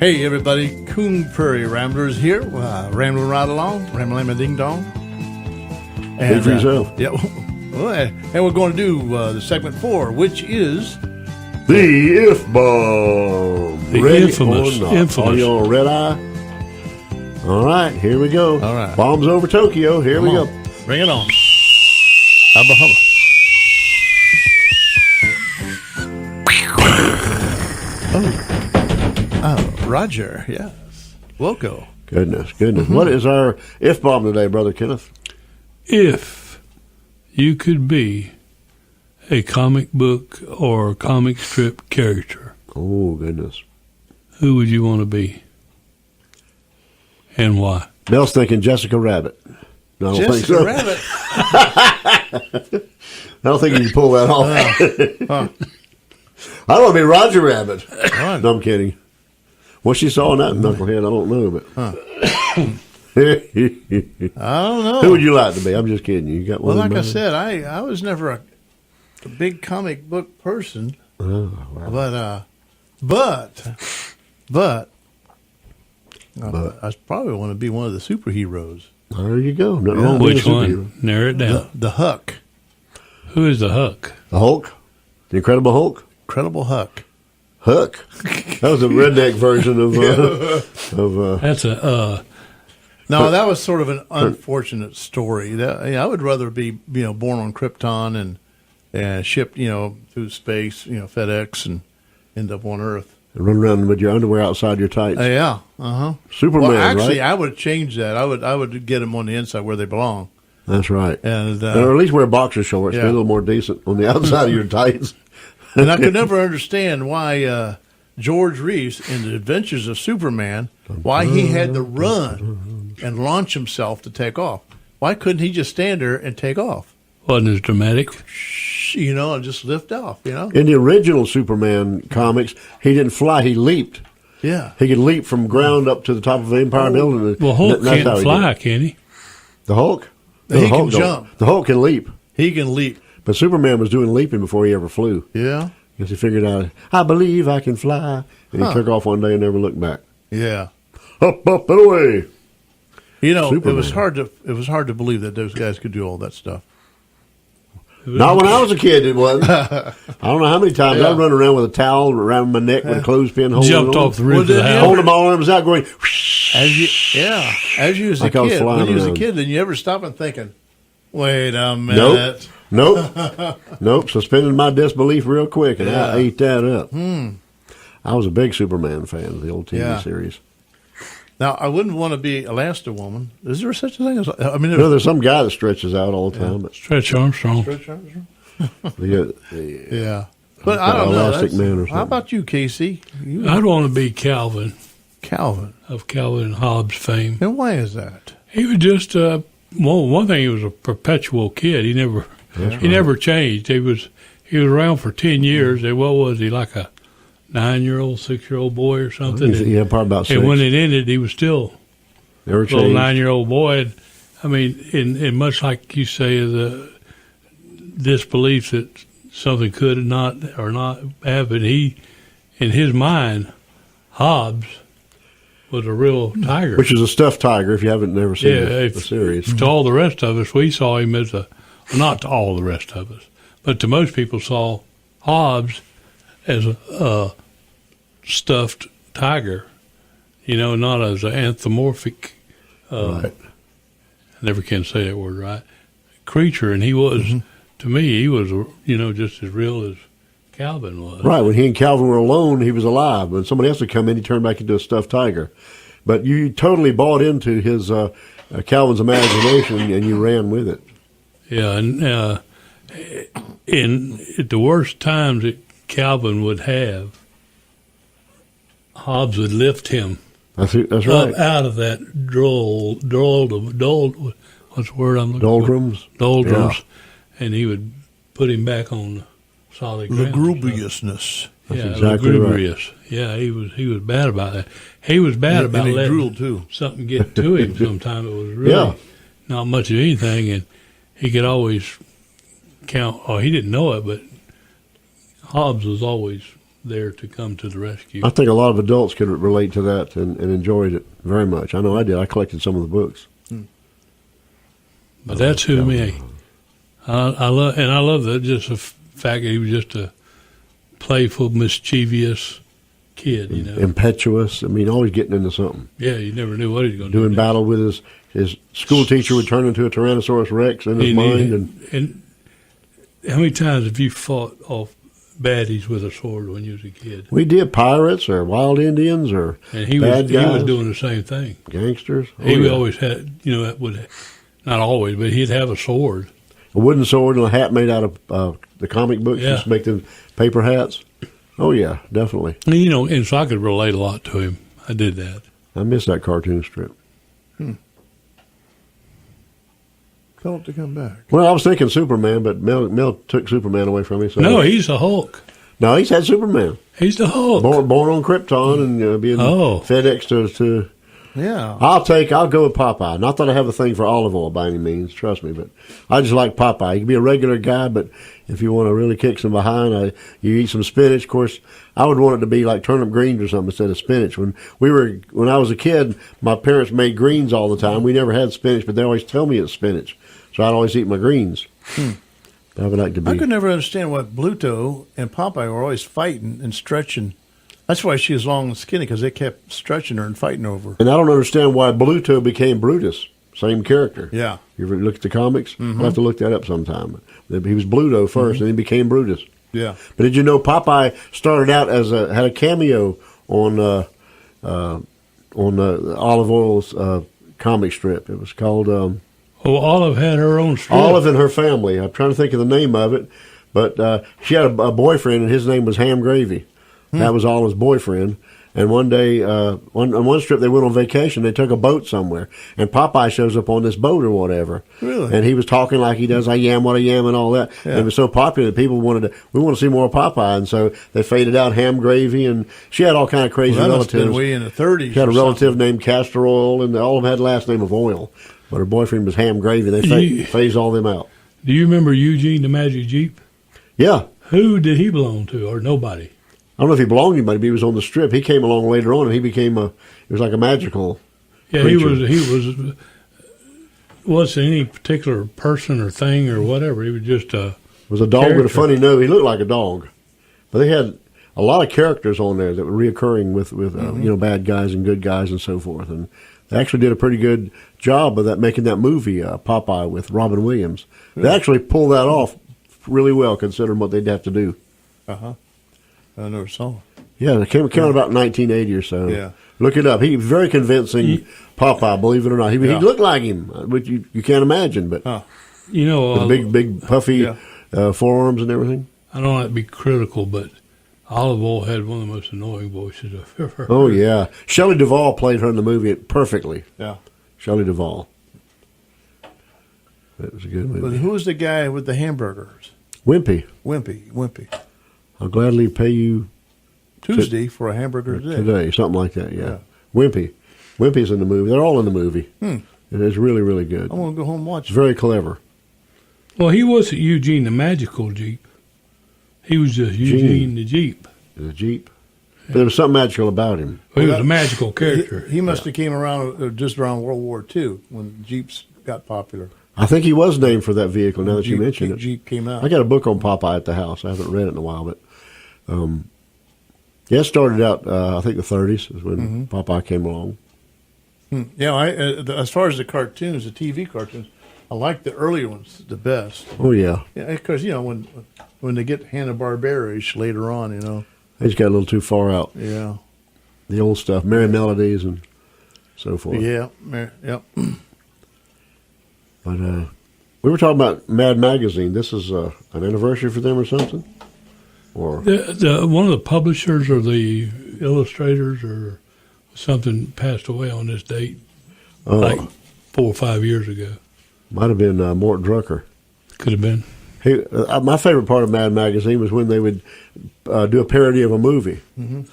Hey everybody, Coon Prairie Ramblers here, rambling right along, rambling ding dong. Hey for yourself. Yeah, and we're going to do the segment 4, which is the F-bomb. The Ready infamous. or not? Are you on red eye? All right, here we go. All right. Bombs over Tokyo. Here we go. Bring it on. Hubba hubba. Oh, Roger. Yes. Woco. Goodness. What is our F-bomb today, Brother Kenneth? If you could be a comic book or comic strip character, Oh, goodness. who would you want to be? And why? Mel's thinking Jessica Rabbit. No, I don't think Jessica so. Rabbit. I don't think you can pull that off. I don't want to be Roger Rabbit. No, I'm kidding. What she saw in that knucklehead, I don't know. But I don't know. who would you like to be? I'm just kidding. You got one. Well, like in I mind? said, I was never a big comic book person, Oh, wow. but I probably want to be one of the superheroes. There you go. Nothing wrong with Which being a one? superhero. Narrow it down. The Huck, Who is the Huck? The Hulk? The Incredible Hulk? Incredible Huck. Huck? That was a redneck version of That's a No, that was sort of an unfortunate story. I would rather be born on Krypton and shipped through space, FedEx, and end up on Earth. run around with your underwear outside your tights. Yeah. Superman, Well, actually, right? I would change that. I would get them on the inside where they belong. That's right. And or at least wear boxer shorts. yeah. Be a little more decent on the outside of your tights. And I could never understand why George Reeves in The Adventures of Superman, why he had to run and launch himself to take off. Why couldn't he just stand there and take off? wasn't as dramatic. And just lift off, In the original Superman comics, he didn't fly, he leaped. Yeah. He could leap from ground up to the top of the Empire Building. Well, Hulk That's how can't he fly, did it. can he? The Hulk? He the can Hulk don't. jump. The Hulk can leap. He can leap. But Superman was doing leaping before he ever flew. Yeah. Because he figured out, I believe I can fly. And he took off one day and never looked back. Yeah. Up, and away. It was Superman. hard to believe that those guys could do all that stuff. Not when I was a kid, it wasn't. I don't know how many times I'd run around with a towel around my neck with a clothespin holding Jumped it on. off the roof of did the you? house. Holding my arms out going, As you as a Like I was kid, flying when you was a around. kid, then you ever stop and thinking, wait a minute. Nope. Suspended my disbelief real quick, and I ate that up. I was a big Superman fan of the old TV series. Now, I wouldn't want to be Elasti-Woman. Is there such a thing as? There's some guy that stretches out all the time. But Stretch Armstrong. Yeah. But I don't know. Elastic Man or something. How about you, Casey? I'd want to be Calvin Calvin. of Calvin and Hobbes fame. And why is that? He was just one thing. He was a perpetual kid. He never changed. He was around for 10 years. And what was he, like a 9-year-old, 6-year-old boy or something? Yeah, probably about 6. And when it ended, he was still Never a little changed. 9-year-old boy. And, I mean, and much like you say, the disbelief that something could not happen. He, in his mind, Hobbes was a real tiger. Which is a stuffed tiger, if you haven't never seen the series. To all the rest of us, we saw him as not to all the rest of us, but to most people saw Hobbes as a stuffed tiger, not as an anthropomorphic, Right. I never can say that word right, creature. And he was, to me, he was, just as real as Calvin was. Right, when he and Calvin were alone, he was alive. When somebody else would come in, he turned back into a stuffed tiger. But you totally bought into his Calvin's imagination, and you ran with it. Yeah, and at the worst times that Calvin would have, Hobbes would lift him That's right. up out of that what's the word I'm looking Doldrums. for? Doldrums. Yeah. And he would put him back on solid ground. Lugubriousnly. Yeah, exactly lugubrious. Yeah, he was bad about that. He was bad about and he letting drooled, too. something get to him sometime. It was really not much of anything, and he could always count, or he didn't know it, but Hobbes was always there to come to the rescue. I think a lot of adults could relate to that and enjoyed it very much. I know I did. I collected some of the books. But that's who me. I love that just the fact that he was just a playful, mischievous kid, you know. Impetuous. I mean, always getting into something. Yeah, you never knew what he was going to do. Doing battle with his school teacher would turn into a Tyrannosaurus Rex in his mind. And how many times have you fought off baddies with a sword when you was a kid? We did pirates or wild Indians or and he bad guys. He was doing the same thing. Gangsters. He always had, not always, but he'd have a sword. A wooden sword and a hat made out of the comic books. Yeah. Just make them paper hats. Oh, yeah, definitely. And so I could relate a lot to him. I did that. I miss that cartoon strip. Tell it to come back. Well, I was thinking Superman, but Mel took Superman away from me. So No, he's the Hulk. No, he's had Superman. He's the Hulk. Born on Krypton and being FedEx to. Yeah. I'll go with Popeye. Not that I have a thing for olive oil by any means, trust me, but I just like Popeye. You can be a regular guy, but if you want to really kick some behind, you eat some spinach. Of course, I would want it to be like turnip greens or something instead of spinach. When I was a kid, my parents made greens all the time. We never had spinach, but they always tell me it's spinach, so I'd always eat my greens. I would like to be. I could never understand why Bluto and Popeye were always fighting and stretching. That's why she was long and skinny, because they kept stretching her and fighting over her. And I don't understand why Bluto became Brutus. Same character. Yeah. You ever look at the comics? I'll have to look that up sometime. He was Bluto first, and he became Brutus. Yeah. But did you know Popeye started out had a cameo on the Olive Oil's comic strip? It was called. Olive had her own strip. Olive and her family. I'm trying to think of the name of it, but she had a boyfriend, and his name was Ham Gravy. That was Olive's boyfriend. And one day, on one strip, they went on vacation. They took a boat somewhere, and Popeye shows up on this boat or whatever. Really? And he was talking like he does, I am what I am, and all that. Yeah. And it was so popular that people we want to see more of Popeye. And so they faded out Ham Gravy, and she had all kind of crazy Well, that must have relatives. been way in the 30s. She had a or relative something. named Castor Oil, and all of them had the last name of Oil. But her boyfriend was Ham Gravy. They phased all them out. Do you remember Eugene the Magic Jeep? Yeah. Who did he belong to, or nobody? I don't know if he belonged to anybody, but he was on the strip. He came along later on, and he became it was like a magical creature. He wasn't any particular person or thing or whatever. He was just It was a dog with a funny nose. He looked like a dog. But they had a lot of characters on there that were reoccurring with bad guys and good guys and so forth. And they actually did a pretty good job of that, making that movie, Popeye, with Robin Williams. Really? They actually pulled that off really well, considering what they'd have to do. Uh-huh. I never saw it. Yeah, it came out about 1980 or so. Yeah. Look it up. He was very convincing, Popeye, believe it or not. He looked like him, which you can't imagine, but with big, puffy forearms and everything. I don't like to be critical, but Olive Oil had one of the most annoying voices I've ever heard. Oh, yeah. Shelley Duvall played her in the movie perfectly. Yeah. Shelley Duvall. That was a good movie. But who was the guy with the hamburgers? Wimpy. Wimpy. I'll gladly pay you Tuesday for a hamburger today, something like that. Yeah. Wimpy's in the movie. They're all in the movie. It is really, really good. I want to go home and watch It's it. very clever. Well, he wasn't Eugene the Magical Jeep. He was just Eugene the Jeep. The Jeep. But there was something magical about him. Well, he was a magical character. He must have came around just around World War II when Jeeps got popular. I think he was named for that vehicle now that you mention it. Jeep came out. I got a book on Popeye at the house. I haven't read it in a while, but it started out, I think, the 30s is when Popeye came along. Yeah, as far as the cartoons, the TV cartoons, I like the earlier ones the best. Oh, yeah. Yeah, because, when they get Hanna-Barbera-ish later on, They just got a little too far out. Yeah. The old stuff, Merry Melodies and so forth. Yeah, yep. But we were talking about Mad Magazine. This is an anniversary for them or something? Or One of the publishers or the illustrators or something passed away on this date, like 4 or 5 years ago. Might have been Mort Drucker. Could have been. My favorite part of Mad Magazine was when they would do a parody of a movie.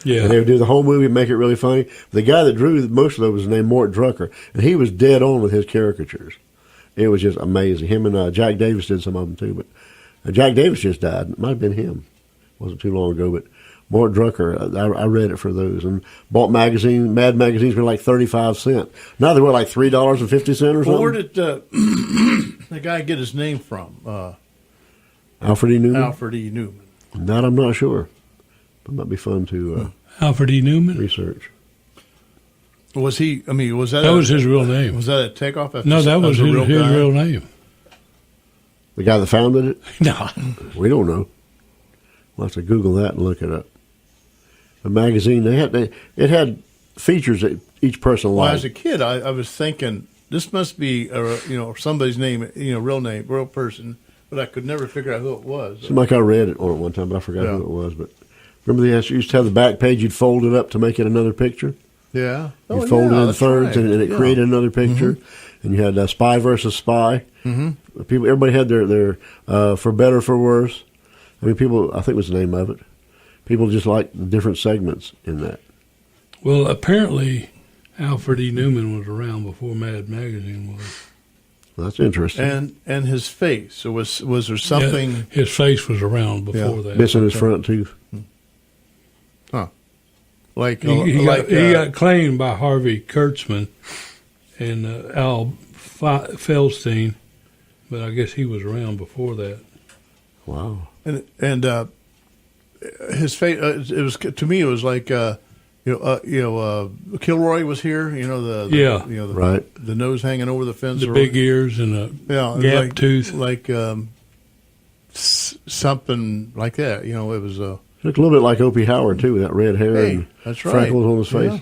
Yeah. And they would do the whole movie and make it really funny. The guy that drew most of those was named Mort Drucker, and he was dead on with his caricatures. It was just amazing. Him and Jack Davis did some of them too, but Jack Davis just died. It might have been him. It wasn't too long ago, but Mort Drucker. I read it for those and bought Mad magazines were like 35 cents. Now they were like $3.50 or something. Well, where did the guy get his name from? Alfred E. Newman? Alfred E. Newman. That I'm not sure. It might be fun to Alfred E. Newman? research. Was he? I mean, was that? That was his real name. Was that a takeoff? No, that was his guy? real name. The guy that founded it? No. We don't know. We'll have to Google that and look it up. The magazine, it had features that each person Well, liked. as a kid, I was thinking this must be somebody's name, real name, real person, but I could never figure out who it was. Seemed like I read it on it one time, but I forgot Yeah. who it was. But remember, you used to have the back page. You'd fold it up to make it another picture. Yeah, You fold it in that's thirds, right. and it Yeah. created another picture. And you had Spy versus Spy. Mm-hmm. Everybody had their for better, for worse. I mean, I think was the name of it. People just liked different segments in that. Well, apparently, Alfred E. Newman was around before Mad Magazine was. Well, that's interesting. And his face. So was there something? Yeah, his face was around before Yeah. that. Missing his front tooth. Like He got claimed by Harvey Kurtzman and Al Feldstein, but I guess he was around before that. Wow. and his face. It was, to me. It was like Kilroy was here. Right. The nose hanging over the fence. The big ears and a gap tooth. Like something like that. It was Looked a little bit like Opie Howard, too, with that red hair and that's right. freckles on his face. Yeah.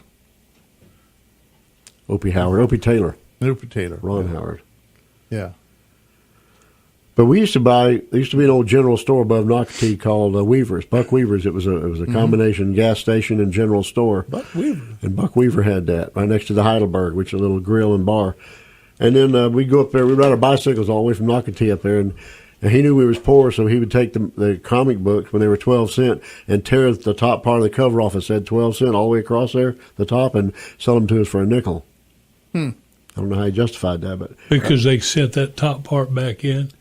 Opie Howard. Opie Taylor. Opie Taylor. Ron Howard. Yeah. But there used to be an old general store above Nocatee called Weaver's, Buck Weaver's. It was a combination gas station and general store. Buck Weaver. And Buck Weaver had that right next to the Heidelberg, which is a little grill and bar. And then we'd go up there. We'd ride our bicycles all the way from Nocatee up there. And he knew we was poor, so he would take the comic books when they were 12 cents and tear the top part of the cover off. It said 12 cents all the way across there, the top, and sell them to us for a nickel. I don't know how he justified that, but Because they sent that top part back in,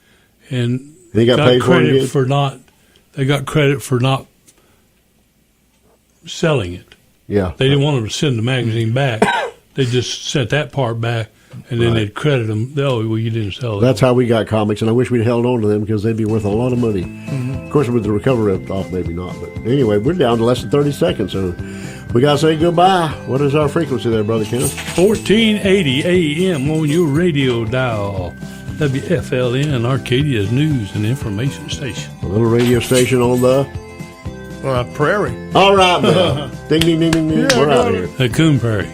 and he got paid for it credit again? for not. They got credit for not selling it. yeah, They didn't want them to send the magazine back. They just sent that part back, and then they'd credit them. Oh, well, you didn't sell it. that's how we got comics, and I wish we'd held on to them because they'd be worth a lot of money. Of course, with the recovery off, maybe not. But anyway, we're down to less than 30 seconds, so we got to say goodbye. What is our frequency there, Brother Kenneth? 1480 AM on your radio dial. WFLN, Arcadia's news and information station. A little radio station on the... Prairie. All right, man. Ding, ding, ding, ding, ding. Yeah, We're I out got of here. The Coon Prairie.